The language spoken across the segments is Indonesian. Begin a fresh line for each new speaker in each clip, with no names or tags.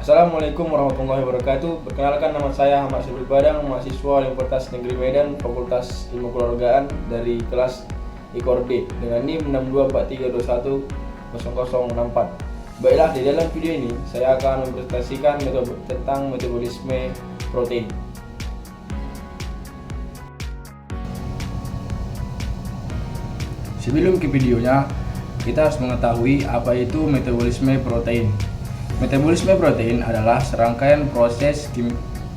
Assalamualaikum warahmatullahi wabarakatuh. Perkenalkan, nama saya Ahmad Syafil Badang, mahasiswa Universitas Negeri Medan, Fakultas Ilmu Keluargaan dari kelas IKOR D dengan NIM 6243210064. Baiklah, di dalam video ini saya akan mempresentasikan tentang metabolisme protein. Sebelum ke videonya, kita harus mengetahui apa itu metabolisme protein. Metabolisme protein adalah serangkaian proses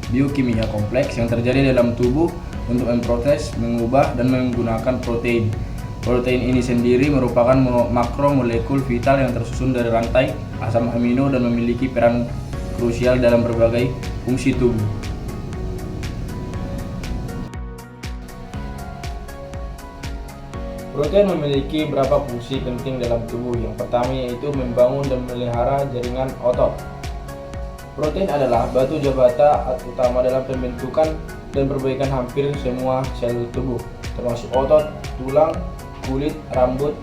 biokimia kompleks yang terjadi dalam tubuh untuk memproses, mengubah, dan menggunakan protein. Protein ini sendiri merupakan makromolekul vital yang tersusun dari rantai asam amino dan memiliki peran krusial dalam berbagai fungsi tubuh. Protein memiliki beberapa fungsi penting dalam tubuh. Yang pertama yaitu membangun dan memelihara jaringan otot. Protein adalah batu bata utama dalam pembentukan dan perbaikan hampir semua sel tubuh, termasuk otot, tulang, kulit, rambut,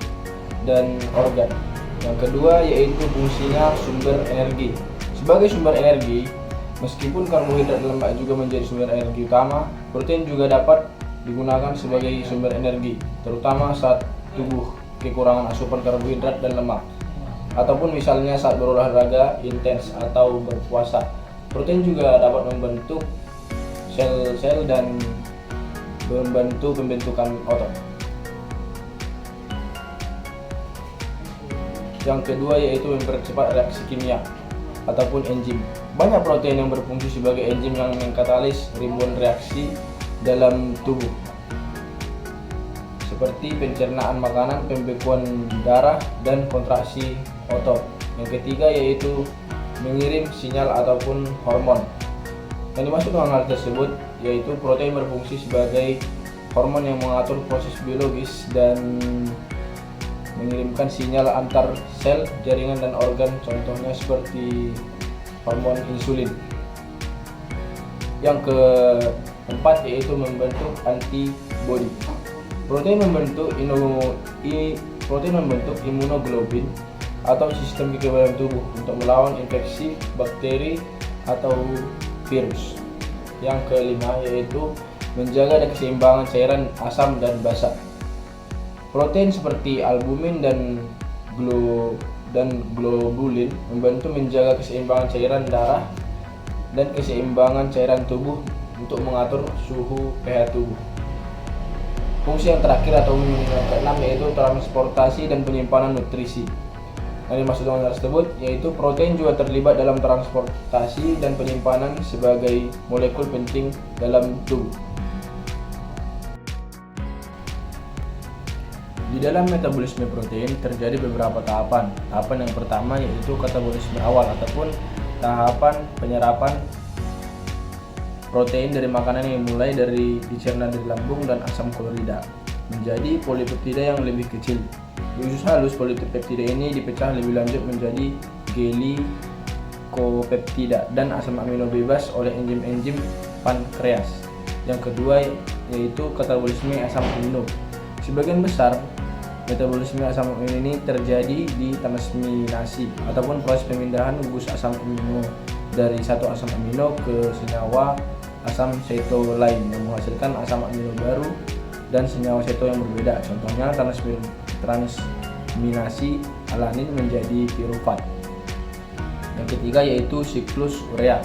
dan organ. Yang kedua yaitu fungsinya sumber energi. Sebagai sumber energi, meskipun karbohidrat dan lemak juga menjadi sumber energi utama, protein juga dapat digunakan sebagai sumber energi, terutama saat tubuh kekurangan asupan karbohidrat dan lemak, ataupun misalnya saat berolahraga intens atau berpuasa. Protein juga dapat membentuk sel-sel dan membantu pembentukan otot. Yang kedua yaitu mempercepat reaksi kimia ataupun enzim. Banyak protein yang berfungsi sebagai enzim yang mengkatalis ribuan reaksi dalam tubuh, seperti pencernaan makanan, pembekuan darah, dan kontraksi otot. Yang ketiga yaitu mengirim sinyal ataupun hormon. Yang dimaksud dengan hal tersebut yaitu protein berfungsi sebagai hormon yang mengatur proses biologis dan mengirimkan sinyal antar sel, jaringan, dan organ, contohnya seperti hormon insulin. Yang keempat yaitu membentuk antibodi. Protein membentuk imunoglobulin atau sistem kekebalan tubuh untuk melawan infeksi, bakteri, atau virus. Yang kelima yaitu menjaga keseimbangan cairan asam dan basa. Protein seperti albumin dan globulin membantu menjaga keseimbangan cairan darah dan keseimbangan cairan tubuh untuk mengatur suhu pH tubuh. Fungsi yang terakhir atau yang keenam yaitu transportasi dan penyimpanan nutrisi. Yang dimaksud dengan hal tersebut yaitu protein juga terlibat dalam transportasi dan penyimpanan sebagai molekul penting dalam tubuh. Di dalam metabolisme protein terjadi beberapa tahapan. Tahapan yang pertama yaitu katabolisme awal ataupun tahapan penyerapan protein dari makanan yang mulai dari dicerna dari lambung dan asam klorida menjadi polipeptida yang lebih kecil. Di usus halus, polipeptida ini dipecah lebih lanjut menjadi glikopeptida dan asam amino bebas oleh enzim-enzim pankreas. Yang kedua yaitu katabolisme asam amino. Sebagian besar metabolisme asam amino ini terjadi di transminasi ataupun proses pemindahan gugus asam amino dari satu asam amino ke senyawa asam seto lain yang menghasilkan asam amino baru dan senyawa seto yang berbeda. Contohnya transminasi alanin menjadi pirufat. Yang ketiga yaitu siklus urea.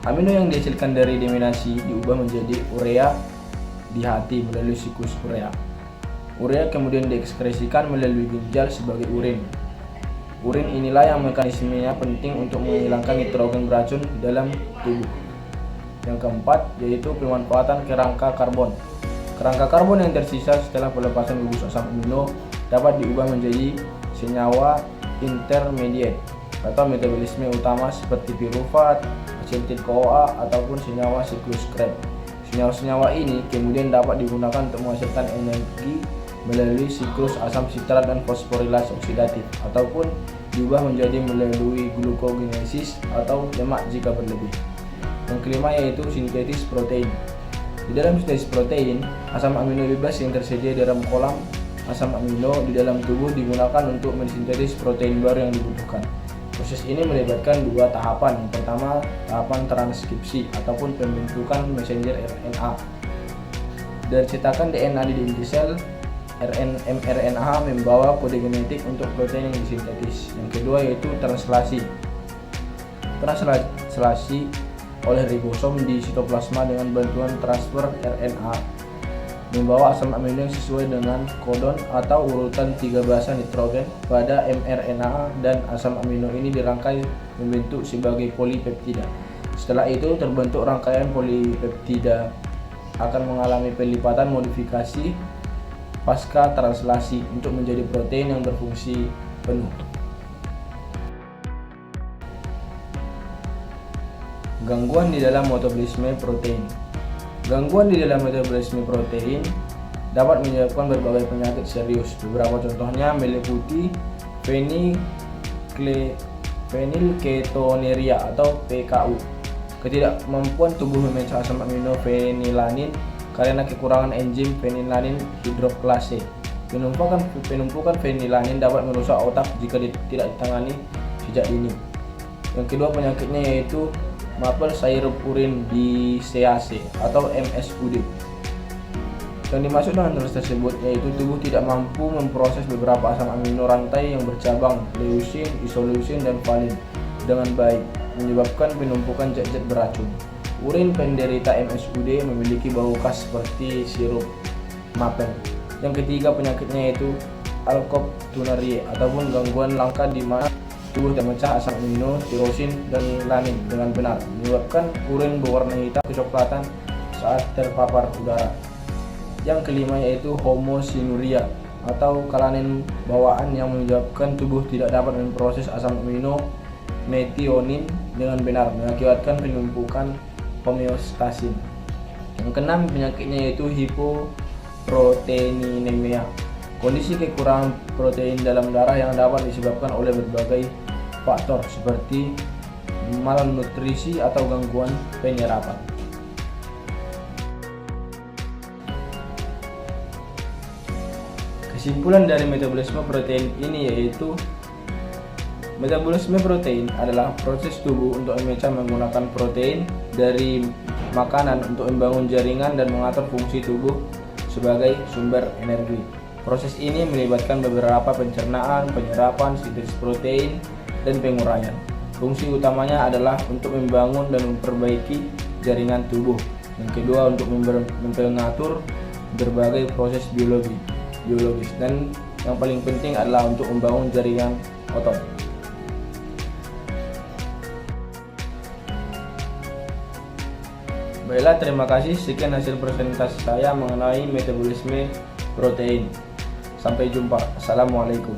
Amino yang dihasilkan dari deaminasi diubah menjadi urea di hati melalui siklus urea. Urea kemudian diekskresikan melalui ginjal sebagai urin. Urin inilah yang mekanismenya penting untuk menghilangkan nitrogen beracun di dalam tubuh. Yang keempat yaitu pemanfaatan kerangka karbon. Kerangka karbon yang tersisa setelah pelepasan gugus asam amino dapat diubah menjadi senyawa intermediate atau metabolisme utama seperti pirufat, asetil CoA, ataupun senyawa siklus Krebs. Senyawa-senyawa ini kemudian dapat digunakan untuk menghasilkan energi melalui siklus asam sitrat dan fosforilase oksidatif, ataupun diubah menjadi melalui glukogenesis atau lemak jika berlebih. Yang kelima yaitu sintesis protein. Di dalam sintesis protein, asam amino bebas yang tersedia di dalam kolam asam amino di dalam tubuh digunakan untuk mensintesis protein baru yang dibutuhkan. Proses ini melibatkan dua tahapan. Yang pertama, tahapan transkripsi ataupun pembentukan messenger RNA. Dari cetakan DNA di inti sel, mRNA membawa kode genetik untuk protein yang disintetis. Yang kedua yaitu translasi. Translasi oleh ribosom di sitoplasma dengan bantuan transfer RNA membawa asam amino yang sesuai dengan kodon atau urutan 3 basa nitrogen pada mRNA, dan asam amino ini dirangkai membentuk sebagai polipeptida. Setelah itu terbentuk rangkaian polipeptida akan mengalami pelipatan modifikasi pasca translasi untuk menjadi protein yang berfungsi penuh. Gangguan di dalam metabolisme protein. Gangguan di dalam metabolisme protein dapat menyebabkan berbagai penyakit serius. Beberapa contohnya meliputi fenilketonuria atau PKU, ketidakmampuan tubuh memecah asam amino fenilanin karena kekurangan enzim fenilanin hidrolase. Penumpukan fenilanin dapat merusak otak jika tidak ditangani sejak dini. Yang kedua penyakitnya yaitu maple syrup urin disease atau MSUD. Yang dimaksud dengan tersebut yaitu tubuh tidak mampu memproses beberapa asam amino rantai yang bercabang leucin, isoleucin, dan valin dengan baik, menyebabkan penumpukan zat-zat beracun. Urin penderita MSUD memiliki bau khas seperti sirup maple. Yang ketiga penyakitnya yaitu alkoptunaria ataupun gangguan langka di mana tubuh memecah asam amino tirosin dan lanin dengan benar, menyebabkan urin berwarna hitam kecoklatan saat terpapar udara. Yang kelima yaitu homosinuria atau kelainan bawaan yang menyebabkan tubuh tidak dapat memproses asam amino metionin dengan benar, mengakibatkan penumpukan homeostasin. Yang keenam penyakitnya yaitu hipoproteinemia, kondisi kekurangan protein dalam darah yang dapat disebabkan oleh berbagai faktor seperti malnutrisi atau gangguan penyerapan. Kesimpulan dari metabolisme protein ini yaitu metabolisme protein adalah proses tubuh untuk memecah menggunakan protein dari makanan untuk membangun jaringan dan mengatur fungsi tubuh sebagai sumber energi. Proses ini melibatkan beberapa pencernaan, penyerapan, sintesis protein, dan penguraian. Fungsi utamanya adalah untuk membangun dan memperbaiki jaringan tubuh. Yang kedua untuk mengatur berbagai proses biologis, dan yang paling penting adalah untuk membangun jaringan otot. Baiklah, terima kasih. Sekian hasil presentasi saya mengenai metabolisme protein. Sampai jumpa. Assalamualaikum.